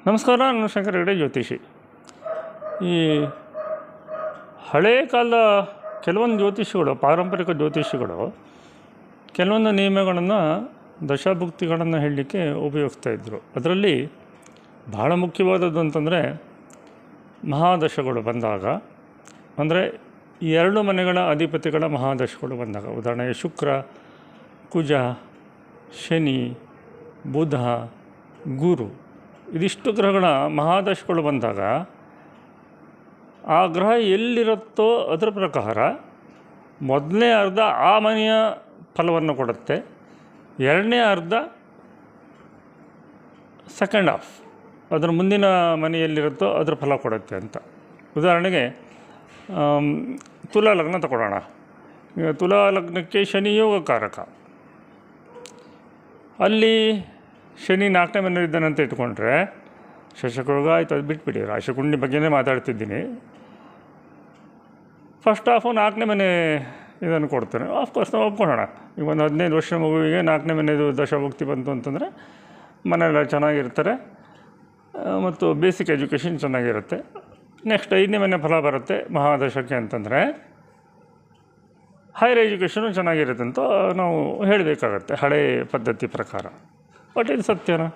ನಮಸ್ಕಾರ, ನಾನು ಶಂಕರ ಹೆಗಡೆ, ಜ್ಯೋತಿಷಿ. ಈ ಹಳೇ ಕಾಲದ ಕೆಲವೊಂದು ಜ್ಯೋತಿಷಿಗಳು, ಪಾರಂಪರಿಕ ಜ್ಯೋತಿಷಿಗಳು ಕೆಲವೊಂದು ನಿಯಮಗಳನ್ನು, ದಶಾಭುಕ್ತಿಗಳನ್ನು ಹೇಳಲಿಕ್ಕೆ ಉಪಯೋಗಿಸ್ತಾಯಿದ್ರು. ಅದರಲ್ಲಿ ಬಹಳ ಮುಖ್ಯವಾದದ್ದು ಅಂತಂದರೆ ಮಹಾದಶಗಳು ಬಂದಾಗ, ಅಂದರೆ ಈ ಎರಡು ಮನೆಗಳ ಅಧಿಪತಿಗಳ ಮಹಾದಶಗಳು ಬಂದಾಗ, ಉದಾಹರಣೆಗೆ ಶುಕ್ರ, ಕುಜ, ಶನಿ, ಬುಧ, ಗುರು, ಇದಿಷ್ಟು ಗ್ರಹಗಳ ಮಹಾದಶಗಳು ಬಂದಾಗ ಆ ಗ್ರಹ ಎಲ್ಲಿರುತ್ತೋ ಅದರ ಪ್ರಕಾರ ಮೊದಲನೇ ಅರ್ಧ ಆ ಮನೆಯ ಫಲವನ್ನು ಕೊಡುತ್ತೆ, ಎರಡನೇ ಅರ್ಧ ಸೆಕೆಂಡ್ ಹಾಫ್ ಅದರ ಮುಂದಿನ ಮನೆಯಲ್ಲಿರುತ್ತೋ ಅದರ ಫಲ ಕೊಡುತ್ತೆ ಅಂತ. ಉದಾಹರಣೆಗೆ ತುಲಾ ಲಗ್ನ ತಗೊಳ್ಳೋಣ. ಈಗ ತುಲಾ ಲಗ್ನಕ್ಕೆ ಶನಿ ಯೋಗಕಾರಕ. ಅಲ್ಲಿ ಶನಿ 4ನೇ ಮನೆಯಲ್ಲಿದ್ದಾನೆ ಅಂತ ಇಟ್ಕೊಂಡ್ರೆ ಶಶಕಯೋಗ ಆಯಿತು, ಅದು ಬಿಟ್ಬಿಡಿ, ರಾಶಿಕುಂಡಿ ಬಗ್ಗೆನೇ ಮಾತಾಡ್ತಿದ್ದೀನಿ. ಫಸ್ಟ್ ಹಾಫು 4ನೇ ಮನೆ ಇದನ್ನು ಕೊಡ್ತೇನೆ. ಆಫ್ಕೋರ್ಸ್ ನಾವು ಒಪ್ಕೊಳ್ಳೋಣ. ಈಗ ಒಂದು 15 ವರ್ಷ ಮಗುವಿಗೆ 4ನೇ ಮನೆಯದು ದಶಾಭುಕ್ತಿ ಬಂತು ಅಂತಂದರೆ ಮನೆಯೆಲ್ಲ ಚೆನ್ನಾಗಿರ್ತಾರೆ ಮತ್ತು ಬೇಸಿಕ್ ಎಜುಕೇಷನ್ ಚೆನ್ನಾಗಿರುತ್ತೆ. ನೆಕ್ಸ್ಟ್ 5ನೇ ಮನೆ ಫಲ ಬರುತ್ತೆ ಮಹಾದಶಕ್ಕೆ ಅಂತಂದರೆ ಹೈಯರ್ ಎಜುಕೇಷನು ಚೆನ್ನಾಗಿರುತ್ತೆ ಅಂತ ನಾವು ಹೇಳಬೇಕಾಗತ್ತೆ ಹಳೇ ಪದ್ಧತಿ ಪ್ರಕಾರ. ಬಟ್ ಇದು ಸತ್ಯನಾ?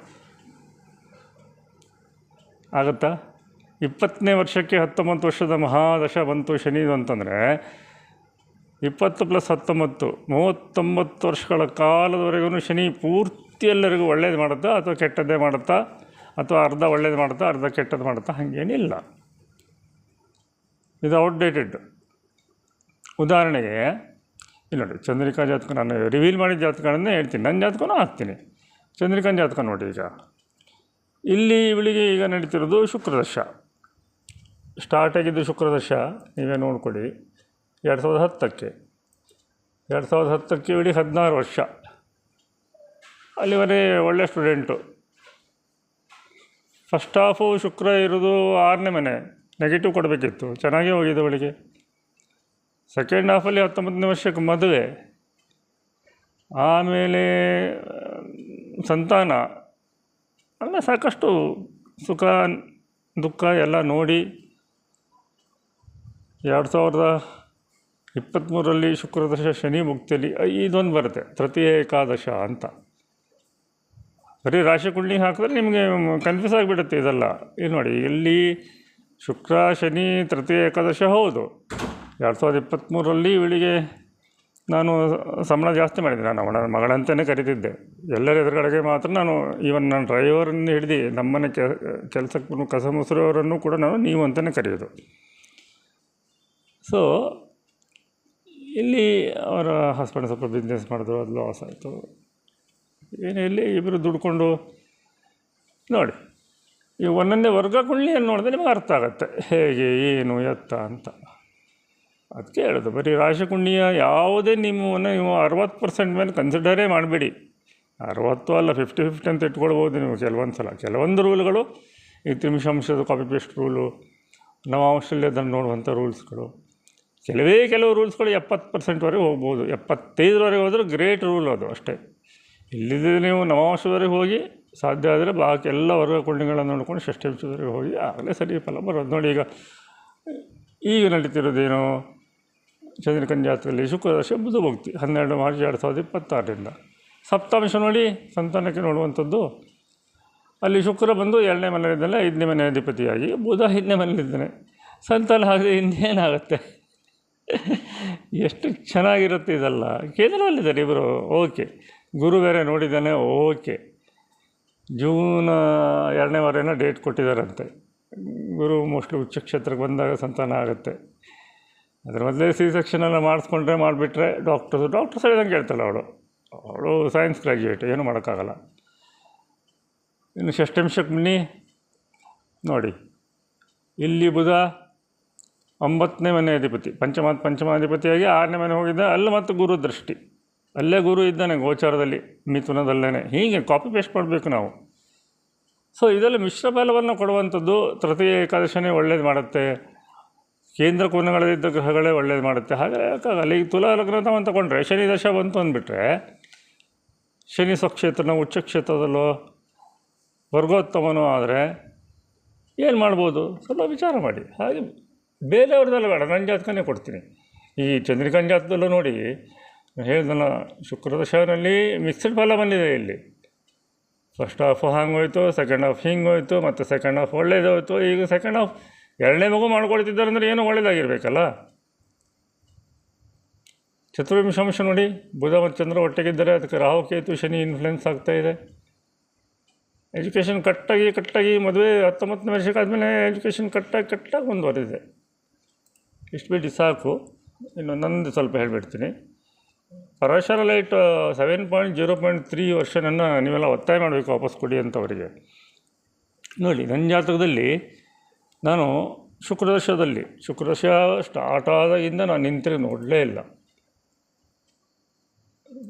ಆಗುತ್ತಾ? 20ನೇ ವರ್ಷಕ್ಕೆ 19 ವರ್ಷದ ಮಹಾದಶ ಬಂತು ಶನಿದು ಅಂತಂದರೆ 20 + 19 39 ವರ್ಷಗಳ ಕಾಲದವರೆಗೂ ಶನಿ ಪೂರ್ತಿ ಎಲ್ಲರಿಗೂ ಒಳ್ಳೇದು ಮಾಡುತ್ತಾ ಅಥವಾ ಕೆಟ್ಟದ್ದೇ ಮಾಡುತ್ತಾ, ಅಥವಾ ಅರ್ಧ ಒಳ್ಳೇದು ಮಾಡುತ್ತಾ ಅರ್ಧ ಕೆಟ್ಟದ್ದು ಮಾಡುತ್ತಾ? ಹಾಗೇನಿಲ್ಲ. ಇದು ಔಟ್ಡೇಟೆಡ್. ಉದಾಹರಣೆಗೆ ಇಲ್ಲಿ ನೋಡಿ, ಚಂದ್ರಿಕಾ ಜಾತಕ ನಾನು ರಿವೀಲ್ ಮಾಡಿದ ಜಾತಕಗಳನ್ನೇ ಹೇಳ್ತೀನಿ, ನನ್ನ ಜಾತಕನೂ ಹಾಕ್ತೀನಿ. ಚಂದ್ರಿಕಾನ್ ಜಾತಕ ನೋಡಿ. ಈಗ ಇಲ್ಲಿ ಇವಳಿಗೆ ಈಗ ನಡೀತಿರೋದು ಶುಕ್ರದಶ. ಸ್ಟಾರ್ಟ್ ಆಗಿದ್ದು ಶುಕ್ರದಶ ನೀವೇ ನೋಡ್ಕೊಳ್ಳಿ. 2010ಕ್ಕೆ ಇವಳಿಗೆ 16 ವರ್ಷ. ಅಲ್ಲಿವರೆಗೆ ಒಳ್ಳೆ ಸ್ಟೂಡೆಂಟು. ಫಸ್ಟ್ ಹಾಫು ಶುಕ್ರ ಇರೋದು 6ನೇ ಮನೆ, ನೆಗೆಟಿವ್ ಕೊಡಬೇಕಿತ್ತು, ಚೆನ್ನಾಗೇ ಹೋಗಿದೆ ಅವಳಿಗೆ. ಸೆಕೆಂಡ್ ಹಾಫಲ್ಲಿ 19ನೇ ವರ್ಷಕ್ಕೆ ಮದುವೆ, ಆಮೇಲೆ ಸಂತಾನ, ಆಮೇಲೆ ಸಾಕಷ್ಟು ಸುಖ ದುಃಖ ಎಲ್ಲ ನೋಡಿ 2023ರಲ್ಲಿ ಶುಕ್ರದಶ ಶನಿ ಮುಕ್ತಿಯಲ್ಲಿ ಇದೊಂದು ಬರುತ್ತೆ, ತೃತೀಯ ಏಕಾದಶ ಅಂತ. ಬರೀ ರಾಶಿ ಕುಂಡ್ಲಿ ಹಾಕಿದ್ರೆ ನಿಮಗೆ ಕನ್ಫ್ಯೂಸ್ ಆಗಿಬಿಡುತ್ತೆ ಇದೆಲ್ಲ. ಇಲ್ಲಿ ನೋಡಿ, ಇಲ್ಲಿ ಶುಕ್ರ ಶನಿ ತೃತೀಯ ಏಕಾದಶ ಹೌದು. 2023ರಲ್ಲಿ ಇವಳಿಗೆ ನಾನು ಸಂಬಳ ಜಾಸ್ತಿ ಮಾಡಿದ್ದೆ. ನಾನು ಅವಳ ಮಗಳಂತಲೇ ಕರಿತಿದ್ದೆ. ಎಲ್ಲರ ಎದುರುಗಡೆಗೆ ಮಾತ್ರ ನಾನು, ಈವನ್ ನಾನು ಡ್ರೈವರನ್ನು ಹಿಡಿದು ನಮ್ಮನೆ ಕೆಲಸಕ್ಕೆ ಕಸ ಮುಸುರವರನ್ನು ಕೂಡ ನಾನು ನೀವು ಅಂತಲೇ ಕರೆಯೋದು. ಸೊ ಇಲ್ಲಿ ಅವರ ಹಸ್ಬೆಂಡ್ ಸ್ವಲ್ಪ ಬಿಸ್ನೆಸ್ ಮಾಡಿದ್ರು, ಅದು ಲಾಸ್ ಆಯಿತು. ಏನು ಇಲ್ಲಿ ಇಬ್ಬರು ದುಡ್ಕೊಂಡು ನೋಡಿ, ಈ ಒಂದೊಂದೇ ವರ್ಗ ಕುಳ್ಳಿಯನ್ನು ನೋಡಿದ್ರೆ ನಿಮಗೆ ಅರ್ಥ ಆಗುತ್ತೆ ಹೇಗೆ ಏನು ಎತ್ತ ಅಂತ. ಅದಕ್ಕೆ ಹೇಳೋದು, ಬರೀ ರಾಶಿಕುಂಡಿಯ ಯಾವುದೇ ನೀವು 60% ಮೇಲೆ ಕನ್ಸಿಡರೇ ಮಾಡಬೇಡಿ. 60 ಅಲ್ಲ, 50-50 ಅಂತ ಇಟ್ಕೊಳ್ಬೋದು ನೀವು ಕೆಲವೊಂದು ಸಲ. ಕೆಲವೊಂದು ರೂಲ್ಗಳು, ಈ ತ್ರಿಮಿಷಾಂಶದ ಕಾಪಿ ಪೇಸ್ಟ್ ರೂಲು, ನವಾಂಶದಲ್ಲಿ ಅದನ್ನು ನೋಡುವಂಥ ರೂಲ್ಸ್ಗಳು, ಕೆಲವು ರೂಲ್ಸ್ಗಳು 70%ವರೆಗೆ ಹೋಗ್ಬೋದು. 75ವರೆಗೆ ಹೋದರೆ ಗ್ರೇಟ್ ರೂಲ್ ಅದು ಅಷ್ಟೇ. ಇಲ್ಲಿದ್ದರೆ ನೀವು ನವಾಂಶದವರೆಗೆ ಹೋಗಿ, ಸಾಧ್ಯ ಆದರೆ ಬಾಕಿ ಎಲ್ಲ ವರ್ಗ ಕುಂಡಿಗಳನ್ನು ನೋಡ್ಕೊಂಡು ಷಷ್ಠಾಂಶದವರೆಗೆ ಹೋಗಿ, ಆಗಲೇ ಸರಿ ಫಲ ಬರೋದು. ನೋಡಿ, ಈಗ ನಡೀತಿರೋದೇನು, ಚಂದ್ರಕನ್ ಜಾತಕದಲ್ಲಿ ಶುಕ್ರದಶ ಬುಧ ಭುಕ್ತಿ 12 ಮಾರ್ಚ್ 2026ರಿಂದ. ಸಪ್ತಾಂಶ ನೋಡಿ, ಸಂತಾನಕ್ಕೆ ನೋಡುವಂಥದ್ದು. ಅಲ್ಲಿ ಶುಕ್ರ ಬಂದು 2ನೇ ಮನೆಯಲ್ಲಿದ್ದಾನೆ, 5ನೇ ಮನೆ ಅಧಿಪತಿಯಾಗಿ. ಬುಧ 5ನೇ ಮನೆಯಲ್ಲಿದ್ದಾನೆ. ಸಂತಾನ ಆಗದೆ ಇನ್ನೇನಾಗುತ್ತೆ? ಎಷ್ಟು ಚೆನ್ನಾಗಿರುತ್ತೆ ಇದೆಲ್ಲ. ಕೇಂದ್ರದಲ್ಲಿದ್ದಾರೆ ಇಬ್ಬರು, ಓಕೆ. ಗುರು ಬೇರೆ ನೋಡಿದ್ದಾನೆ, ಓಕೆ. ಜೂನ್ 2ನೇ ವಾರನ ಡೇಟ್ ಕೊಟ್ಟಿದ್ದಾರಂತೆ. ಗುರು ಮೋಸ್ಟ್ಲಿ ಉಚ್ಚ ಕ್ಷೇತ್ರಕ್ಕೆ ಬಂದಾಗ ಸಂತಾನ ಆಗುತ್ತೆ. ಅದರ ಮೊದಲೇ ಸೆಕ್ಷನೆಲ್ಲ ಮಾಡಿಸ್ಕೊಂಡ್ರೆ ಮಾಡಿಬಿಟ್ರೆ ಡಾಕ್ಟರ್ಸ್ ಹೇಳಿದಂಗೆ ಹೇಳ್ತಾಳೆ ಅವಳು ಸೈನ್ಸ್ ಗ್ರ್ಯಾಜುಯೇಟ್, ಏನೂ ಮಾಡೋಕ್ಕಾಗಲ್ಲ. ಇನ್ನು ಷಷ್ಠಾಂಶಕ್ಕೆ ಬನ್ನಿ ನೋಡಿ, ಇಲ್ಲಿ ಬುಧ 9ನೇ ಮನೆ ಅಧಿಪತಿ, ಪಂಚಮಾಧಿಪತಿಯಾಗಿ 6ನೇ ಮನೆ ಹೋಗಿದ್ದ. ಅಲ್ಲಿ ಮತ್ತು ಗುರು ದೃಷ್ಟಿ, ಅಲ್ಲೇ ಗುರು ಇದ್ದಾನೆ ಗೋಚಾರದಲ್ಲಿ, ಮಿಥುನದಲ್ಲೇ. ಹೀಗೆ ಕಾಪಿ ಪೇಸ್ಟ್ ಮಾಡಬೇಕು ನಾವು. ಸೊ ಇದೆಲ್ಲ ಮಿಶ್ರ ಫಲವನ್ನು ಕೊಡುವಂಥದ್ದು. ತೃತೀಯ ಏಕಾದಶನೇ ಒಳ್ಳೇದು ಮಾಡುತ್ತೆ, ಕೇಂದ್ರ ಕೋನಗಳಲ್ಲಿದ್ದ ಗ್ರಹಗಳೇ ಒಳ್ಳೇದು ಮಾಡುತ್ತೆ. ಹಾಗೆ ಯಾಕಾಗಲ್ಲ? ಈಗ ತುಲಾ ಲಗ್ನ ಅಂತ ತಗೊಂಡ್ರೆ ಶನಿ ದಶ ಬಂತು ಅಂದ್ಬಿಟ್ರೆ, ಶನಿ ಸ್ವಕ್ಷೇತ್ರನ ಉಚ್ಚ ಕ್ಷೇತ್ರದಲ್ಲೋ ವರ್ಗೋತ್ತಮನೂ ಆದರೆ ಏನು ಮಾಡ್ಬೋದು ಸ್ವಲ್ಪ ವಿಚಾರ ಮಾಡಿ. ಹಾಗೆ ಬೇರೆಯವ್ರದ್ದೆಲ್ಲ ಬೇಡ, ನನ್ನ ಜಾತಕನೇ ಕೊಡ್ತೀನಿ. ಈ ಚಂದ್ರಿಕಾನ್ ಜಾತಕದಲ್ಲೂ ನೋಡಿ ಹೇಳಿದಲ್ಲ, ಶುಕ್ರದಶನಲ್ಲಿ ಮಿಕ್ಸ್ಡ್ ಫಲ ಬಂದಿದೆ ಇಲ್ಲಿ. ಫಸ್ಟ್ ಹಾಫು ಹಂಗೋಯ್ತು, ಸೆಕೆಂಡ್ ಹಾಫ್ ಹಿಂಗೆ ಹೋಯ್ತು, ಮತ್ತು ಸೆಕೆಂಡ್ ಹಾಫ್ ಒಳ್ಳೇದೋಯ್ತು. ಈಗ ಸೆಕೆಂಡ್ ಹಾಫ್ ಎರಡನೇ ಮಗು ಮಾಡ್ಕೊಳ್ತಿದ್ದಾರೆ ಅಂದರೆ ಏನೋ ಒಳ್ಳೇದಾಗಿರ್ಬೇಕಲ್ಲ. ಚತುರ್ವಿಂಶ ನೋಡಿ, ಬುಧ ಮತ್ತು ಚಂದ್ರ ಒಟ್ಟಿಗಿದ್ದರೆ ಅದಕ್ಕೆ ರಾಹು ಕೇತು ಶನಿ ಇನ್ಫ್ಲುಯೆನ್ಸ್ ಆಗ್ತಾಯಿದೆ. ಎಜುಕೇಷನ್ ಕಟ್ಟಾಗಿ ಮದುವೆ 19ನೇ ವರ್ಷಕ್ಕೆ ಆದಮೇಲೆ ಎಜುಕೇಷನ್ ಕಟ್ಟಾಗಿ ಮುಂದುವರೆದಿದೆ. ಇಷ್ಟು ಬಿಟ್ಟು ಸಾಕು. ಇನ್ನು ನಂದು ಸ್ವಲ್ಪ ಹೇಳಿಬಿಡ್ತೀನಿ. ಪರಾಶರ ಲೈಟ್ 7.0.3 ವರ್ಷನನ್ನು ನೀವೆಲ್ಲ ಒತ್ತಾಯ ಮಾಡಬೇಕು ವಾಪಸ್ ಕೊಡಿ ಅಂತವರಿಗೆ. ನೋಡಿ, ನನ್ನ ಜಾತಕದಲ್ಲಿ ನಾನು ಶುಕ್ರದಶ ಸ್ಟಾರ್ಟ್ ಆದಾಗಿಂದ ನಾನು ನಿಂತಿರೋದು ನೋಡಲೇ ಇಲ್ಲ.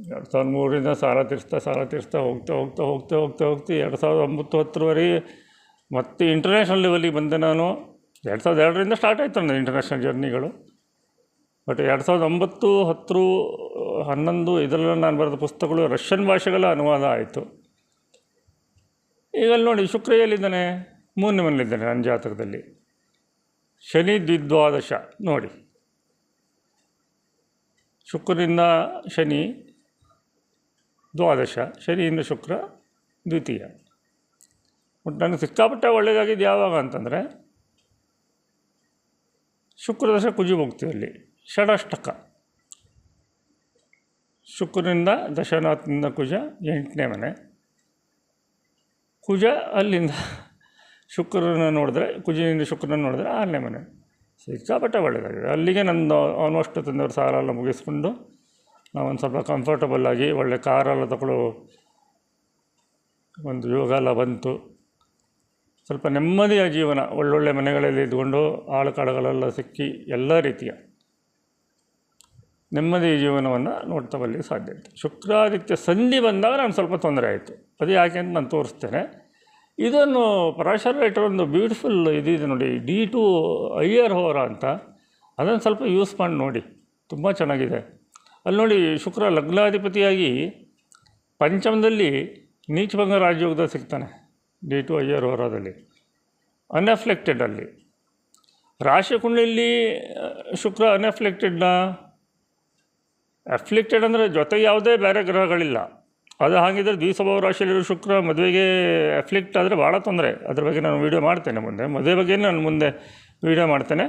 2003ರಿಂದ ಸಾಲ ತೀರಿಸ್ತಾ ಹೋಗ್ತಾ 2009-10ವರೆಗೆ ಮತ್ತು ಇಂಟರ್ನ್ಯಾಷನಲ್ ಲೆವೆಲಿಗೆ ಬಂದೆ. ನಾನು 2002ರಿಂದ ಸ್ಟಾರ್ಟ್ ಆಯಿತು ನನ್ನ ಇಂಟರ್ನ್ಯಾಷನಲ್ ಜರ್ನಿಗಳು. ಬಟ್ 2009, 10, 11 ಇದರಲ್ಲಿ ನಾನು ಬರೆದ ಪುಸ್ತಕಗಳು ರಷ್ಯನ್ ಭಾಷೆಗಳ ಅನುವಾದ ಆಯಿತು. ಈಗ ಅಲ್ಲಿ ನೋಡಿ, ಶುಕ್ರ ಎಲ್ಲಿದ್ದಾನೆ? 3ನೇ ಮನೇಲಿದ್ದಾನೆ ನನ್ನ ಜಾತಕದಲ್ಲಿ. ಶನಿ ದ್ವಿದ್ವಾದಶ ನೋಡಿ, ಶುಕ್ರನಿಂದ ಶನಿ ದ್ವಾದಶ, ಶನಿಯಿಂದ ಶುಕ್ರ ದ್ವಿತೀಯ. ಬಟ್ ನನಗೆ ಸಿಕ್ಕಾಪಟ್ಟೆ ಒಳ್ಳೆಯದಾಗಿದ್ದು ಯಾವಾಗ ಅಂತಂದರೆ ಶುಕ್ರದಶ ಕುಜು ಮುಕ್ತಿಯಲ್ಲಿ ಷಡಷ್ಟಕ. ಶುಕ್ರನಿಂದ ದಶನಾಥನಿಂದ ಕುಜ 8ನೇ ಮನೆ, ಕುಜ ಅಲ್ಲಿಂದ ಶುಕ್ರನ ನೋಡಿದ್ರೆ, ಕುಜಿನಿಂದ ಶುಕ್ರನ ನೋಡಿದ್ರೆ 6ನೇ ಮನೆ. ಸಿಕ್ಕಾಪಟ್ಟೆ ಒಳ್ಳೆಯದಾಗಿದೆ. ಅಲ್ಲಿಗೆ ನಂದು ಆಲ್ಮೋಸ್ಟ್ ತಂದೆಯವ್ರ ಸಾಲ ಎಲ್ಲ ಮುಗಿಸ್ಕೊಂಡು ನಾವೊಂದು ಸ್ವಲ್ಪ ಕಂಫರ್ಟಬಲ್ಲಾಗಿ ಒಳ್ಳೆ ಕಾರೆಲ್ಲ ತಗೊಳ್ಳೋ ಒಂದು ಯೋಗ ಎಲ್ಲ ಬಂತು. ಸ್ವಲ್ಪ ನೆಮ್ಮದಿಯ ಜೀವನ, ಒಳ್ಳೊಳ್ಳೆ ಮನೆಗಳಲ್ಲಿ ಇದ್ಕೊಂಡು ಆಳುಕಾಳುಗಳೆಲ್ಲ ಸಿಕ್ಕಿ ಎಲ್ಲ ರೀತಿಯ ನೆಮ್ಮದಿಯ ಜೀವನವನ್ನು ನೋಡ್ತಾ ಬರಲಿಕ್ಕೆ ಸಾಧ್ಯ ಆಯಿತು. ಶುಕ್ರಾದಿತ್ಯ ಸಂಧಿ ಬಂದಾಗ ನಾನು ಸ್ವಲ್ಪ ತೊಂದರೆ ಆಯಿತು. ಅದು ಯಾಕೆ ಅಂತ ನಾನು ತೋರಿಸ್ತೇನೆ. ಇದನ್ನು ಪರಾಶರ ರೈಟರ್ ಒಂದು ಬ್ಯೂಟಿಫುಲ್ ಇದಿದೆ ನೋಡಿ, D2 ಅಯ್ಯರ್ ಹೋರ ಅಂತ, ಅದನ್ನು ಸ್ವಲ್ಪ ಯೂಸ್ ಮಾಡಿ ನೋಡಿ, ತುಂಬ ಚೆನ್ನಾಗಿದೆ. ಅಲ್ಲಿ ನೋಡಿ, ಶುಕ್ರ ಲಗ್ನಾಧಿಪತಿಯಾಗಿ ಪಂಚಮದಲ್ಲಿ ನೀಚಭಂಗ ರಾಜಯೋಗದಲ್ಲಿ ಸಿಗ್ತಾನೆ. D2 ಅಯ್ಯರ್ ಹೋರಾದಲ್ಲಿ ಅನ್ಅಫ್ಲೆಕ್ಟೆಡ್. ಅಲ್ಲಿ ರಾಶಿ ಕುಂಡಲಿಯಲ್ಲಿ ಶುಕ್ರ ಅನ್ಅಫ್ಲೆಕ್ಟೆಡ್ನ, ಅಫ್ಲಿಕ್ಟೆಡ್ ಅಂದರೆ ಜೊತೆಗೆ ಯಾವುದೇ ಬೇರೆ ಗ್ರಹಗಳಿಲ್ಲ. ಅದು ಹಾಗಿದ್ದರೆ ದ್ವಿಸ್ವಭಾವ ರಾಶಿಯಲ್ಲಿರೋ ಶುಕ್ರ ಮದುವೆಗೆ ಅಫ್ಲಿಕ್ಟ್ ಆದರೆ ಭಾಳ ತೊಂದರೆ. ಅದ್ರ ಬಗ್ಗೆ ನಾನು ವೀಡಿಯೋ ಮಾಡ್ತೇನೆ ಮುಂದೆ. ಮದುವೆ ಬಗ್ಗೆ ನಾನು ಮುಂದೆ ವೀಡಿಯೋ ಮಾಡ್ತೇನೆ.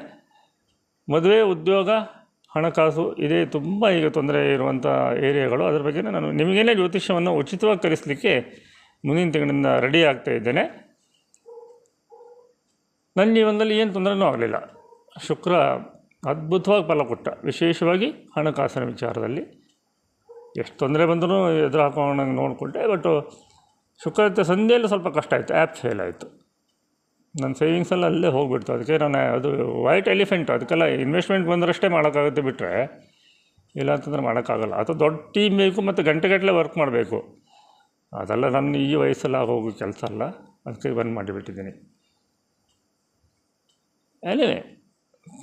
ಮದುವೆ, ಉದ್ಯೋಗ, ಹಣಕಾಸು ಇದೇ ತುಂಬ ಈಗ ತೊಂದರೆ ಇರುವಂಥ ಏರಿಯಾಗಳು. ಅದ್ರ ಬಗ್ಗೆ ನಾನು ನಿಮಗೇನೆ ಜ್ಯೋತಿಷ್ಯವನ್ನು ಉಚಿತವಾಗಿ ಕಲಿಸಲಿಕ್ಕೆ ಮುಂದಿನ ತಿಂಗಳಿಂದ ರೆಡಿ ಆಗ್ತಾ ಇದ್ದೇನೆ. ನನ್ನ ಜೀವನದಲ್ಲಿ ಏನು ತೊಂದರೆನೂ ಆಗಲಿಲ್ಲ. ಶುಕ್ರ ಅದ್ಭುತವಾಗಿ ಫಲ ಕೊಟ್ಟ, ವಿಶೇಷವಾಗಿ ಹಣಕಾಸಿನ ವಿಚಾರದಲ್ಲಿ. ಎಷ್ಟು ತೊಂದರೆ ಬಂದರೂ ಎದುರು ಹಾಕೊಂಡಂಗೆ ನೋಡಿಕೊಂಡೆ. ಬಟ್ ಶುಕ್ರವಾರ ಸಂಧ್ಯೆಯಲ್ಲಿ ಸ್ವಲ್ಪ ಕಷ್ಟ ಆಯಿತು, ಆ್ಯಪ್ ಫೇಲ್ ಆಯಿತು. ನನ್ನ ಸೇವಿಂಗ್ಸೆಲ್ಲ ಅಲ್ಲೇ ಹೋಗ್ಬಿಡ್ತು. ಅದಕ್ಕೆ ನಾನು ಅದು ವೈಟ್ ಎಲಿಫೆಂಟ್, ಅದಕ್ಕೆಲ್ಲ ಇನ್ವೆಸ್ಟ್ಮೆಂಟ್ ಬಂದರಷ್ಟೇ ಮಾಡೋಕ್ಕಾಗುತ್ತೆ, ಬಿಟ್ಟರೆ ಇಲ್ಲ ಅಂತಂದ್ರೆ ಮಾಡೋಕ್ಕಾಗಲ್ಲ. ಅಥವಾ ದೊಡ್ಡ ಟೀಮ್ ಬೇಕು ಮತ್ತು ಗಂಟೆಗಟ್ಟಲೆ ವರ್ಕ್ ಮಾಡಬೇಕು. ಅದೆಲ್ಲ ನನ್ನ ಈ ವಯಸ್ಸೆಲ್ಲ ಹೋಗೋ ಕೆಲಸ ಅಲ್ಲ. ಅದಕ್ಕೆ ಬಂದ್ ಮಾಡಿಬಿಟ್ಟಿದ್ದೀನಿ. ಏನೇ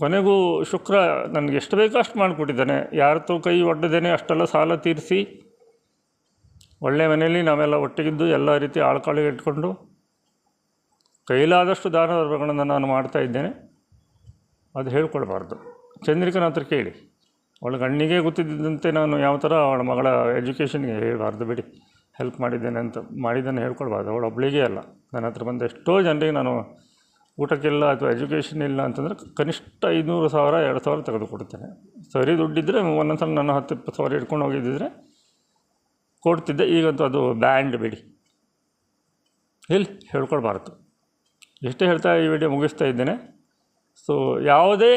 ಕೊನೆಗೂ ಶುಕ್ರ ನನಗೆ ಎಷ್ಟು ಬೇಕೋ ಅಷ್ಟು ಮಾಡಿಕೊಟ್ಟಿದ್ದಾನೆ. ಯಾರತ್ತೂ ಕೈ ಒಡ್ಡಿದ್ದೇನೆ, ಅಷ್ಟೆಲ್ಲ ಸಾಲ ತೀರಿಸಿ ಒಳ್ಳೆಯ ಮನೆಯಲ್ಲಿ ನಾವೆಲ್ಲ ಒಟ್ಟಿಗಿದ್ದು ಎಲ್ಲ ರೀತಿ ಆಳ್ಕಾಳಿಗೆ ಇಟ್ಕೊಂಡು ಕೈಲಾದಷ್ಟು ದಾನ ಧರ್ಮಗಳನ್ನು ನಾನು ಮಾಡ್ತಾಯಿದ್ದೇನೆ. ಅದು ಹೇಳ್ಕೊಳ್ಬಾರ್ದು. ಚಂದ್ರಿಕನ ಹತ್ರ ಕೇಳಿ, ಅವಳ ಗಣ್ಣಿಗೆ ಗೊತ್ತಿದ್ದಂತೆ ನಾನು ಯಾವ ಥರ ಅವಳ ಮಗಳ ಎಜುಕೇಷನ್ಗೆ ಹೇಳಬಾರ್ದು, ಬಿಡಿ. ಹೆಲ್ಪ್ ಮಾಡಿದ್ದೇನೆ ಅಂತ ಮಾಡಿದ್ದನ್ನು ಹೇಳ್ಕೊಳ್ಬಾರ್ದು. ಅವಳು ಒಬ್ಬಳಿಗೆ ಅಲ್ಲ, ನನ್ನ ಹತ್ರ ಬಂದ ಎಷ್ಟೋ ಜನರಿಗೆ ನಾನು ಊಟಕ್ಕಿಲ್ಲ ಅಥವಾ ಎಜುಕೇಷನ್ ಇಲ್ಲ ಅಂತಂದರೆ ಕನಿಷ್ಠ 500,000 2,000 ತೆಗೆದು ಕೊಡ್ತೇನೆ. ಸರಿ ದುಡ್ಡಿದ್ದರೆ ಒಂದೊಂದು ಸಲ ನಾನು 10-20,000 ಇಟ್ಕೊಂಡು ಹೋಗಿದ್ದಿದ್ರೆ ಕೊಡ್ತಿದ್ದೆ. ಈಗಂತೂ ಅದು ಬ್ಯಾಂಡ್, ಬಿಡಿ. ಹೇಳ್ಕೊಳ್ಬಾರ್ದು. ಎಷ್ಟೇ ಹೇಳ್ತಾ ಈ ವಿಡಿಯೋ ಮುಗಿಸ್ತಾ ಇದ್ದೇನೆ. ಸೊ ಯಾವುದೇ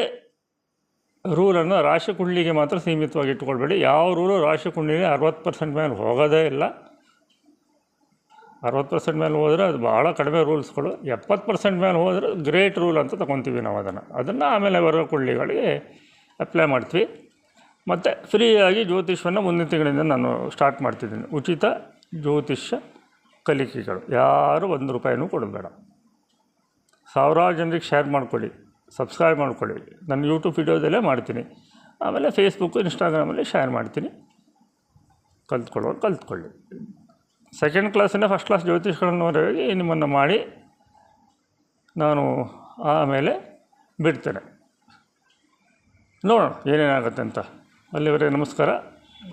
ರೂಲನ್ನು ರಾಶಿ ಕುಂಡಲಿಗೆ ಮಾತ್ರ ಸೀಮಿತವಾಗಿ ಇಟ್ಕೊಳ್ಬೇಡಿ. ಯಾವ ರೂಲು ರಾಶಿ ಕುಂಡಲಿಗೆ 60% ಮೇಲೆ ಹೋಗೋದೇ ಇಲ್ಲ. 60% ಮೇಲೆ ಹೋದರೆ ಅದು ಭಾಳ ಕಡಿಮೆ ರೂಲ್ಸ್ಗಳು. 70% ಮೇಲೆ ಹೋದರೆ ಗ್ರೇಟ್ ರೂಲ್ ಅಂತ ತೊಗೊತೀವಿ ನಾವು. ಅದನ್ನು ಆಮೇಲೆ ಬರೋ ಕುಂಡಲಿಗಳಿಗೆ ಅಪ್ಲೈ ಮಾಡ್ತೀವಿ. ಮತ್ತು ಫ್ರೀಯಾಗಿ ಜ್ಯೋತಿಷವನ್ನು ಮುಂದಿನ ತಿಂಗಳಿಂದ ನಾನು ಸ್ಟಾರ್ಟ್ ಮಾಡ್ತಿದ್ದೀನಿ. ಉಚಿತ ಜ್ಯೋತಿಷ್ಯ ಕಲಿಕೆಗಳು. ಯಾರು ₹1 ಕೊಡೋದು ಬೇಡ. ಸಾವಿರಾರು ಜನರಿಗೆ ಶೇರ್ ಮಾಡ್ಕೊಳ್ಳಿ, ಸಬ್ಸ್ಕ್ರೈಬ್ ಮಾಡ್ಕೊಳ್ಳಿ. ನನ್ನ ಯೂಟ್ಯೂಬ್ ವಿಡಿಯೋದಲ್ಲೇ ಮಾಡ್ತೀನಿ. ಆಮೇಲೆ ಫೇಸ್ಬುಕ್ಕು, ಇನ್ಸ್ಟಾಗ್ರಾಮಲ್ಲಿ ಶೇರ್ ಮಾಡ್ತೀನಿ. ಕಲ್ತ್ಕೊಳ್ಳಿ. ಸೆಕೆಂಡ್ ಕ್ಲಾಸಿಂದ ಫಸ್ಟ್ ಕ್ಲಾಸ್ ಜ್ಯೋತಿಷ್ಗಳನ್ನವರೆಗೆ ನಿಮ್ಮನ್ನು ಮಾಡಿ ನಾನು ಆಮೇಲೆ ಬಿಡ್ತೇನೆ. ನೋಡೋಣ ಏನೇನಾಗುತ್ತೆ ಅಂತ. ಅಲ್ಲಿವರೆಗೆ ನಮಸ್ಕಾರ.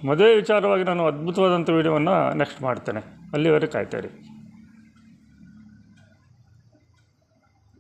ಮದುವೆ ವಿಚಾರವಾಗಿ ನಾನು ಅದ್ಭುತವಾದಂಥ ವೀಡಿಯೋವನ್ನು ನೆಕ್ಸ್ಟ್ ಮಾಡ್ತೇನೆ. ಅಲ್ಲಿವರೆಗೆ ಕಾಯ್ತಾಯಿರಿ.